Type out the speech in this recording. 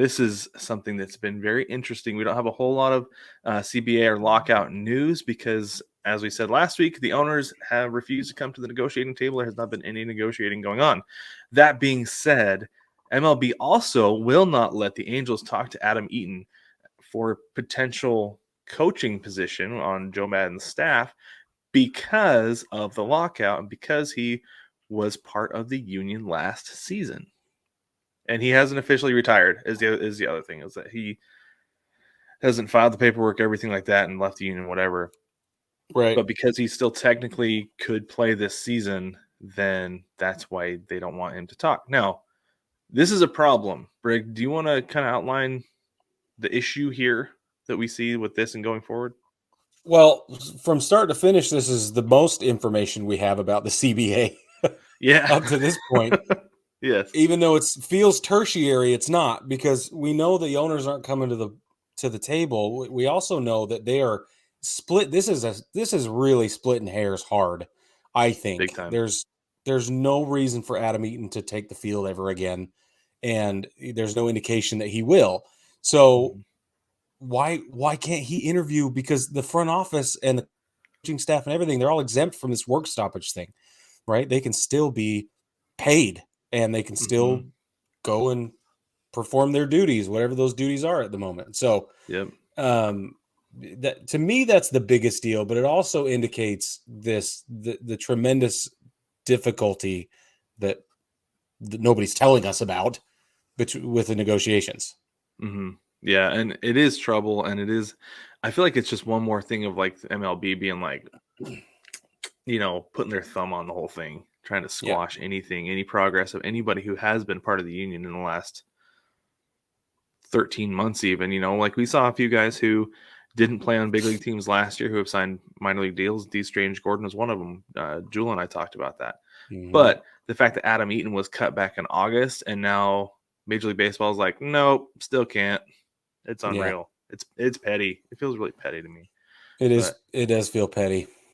this is something that's been very interesting. We don't have a whole lot of CBA or lockout news because, as we said last week, the owners have refused to come to the negotiating table. There has not been any negotiating going on. That being said, MLB also will not let the Angels talk to Adam Eaton for potential coaching position on Joe Maddon's staff because of the lockout and because he was part of the union last season. And he hasn't officially retired is the other thing, is that he hasn't filed the paperwork, everything like that, and left the union, whatever. Right. But because he still technically could play this season, then that's why they don't want him to talk. Now, this is a problem. Brig, do you want to kind of outline the issue here that we see with this and going forward? Well, from start to finish, this is the most information we have about the CBA up to this point. Yes. Even though it feels tertiary, it's not, because we know the owners aren't coming to the table. We also know that they are split. This is really splitting hairs hard. I think Big time. there's no reason for Adam Eaton to take the field ever again, and there's no indication that he will. So why can't he interview? Because the front office and the coaching staff and everything, they're all exempt from this work stoppage thing, right? They can still be paid and they can still go and perform their duties, whatever those duties are at the moment. So, that, to me, that's the biggest deal, but it also indicates the tremendous difficulty that nobody's telling us about with the negotiations. Yeah, and it is trouble, and it is. I feel like it's just one more thing of like the MLB being like, putting their thumb on the whole thing, trying to squash any progress of anybody who has been part of the union in the last 13 months even. Like we saw a few guys who didn't play on big league teams last year who have signed minor league deals. D. Strange Gordon was one of them. Jewel and I talked about that. But the fact that Adam Eaton was cut back in August and now Major League Baseball is like, nope, still can't. It's unreal. It's petty. It feels really petty to me. It is. It does feel petty.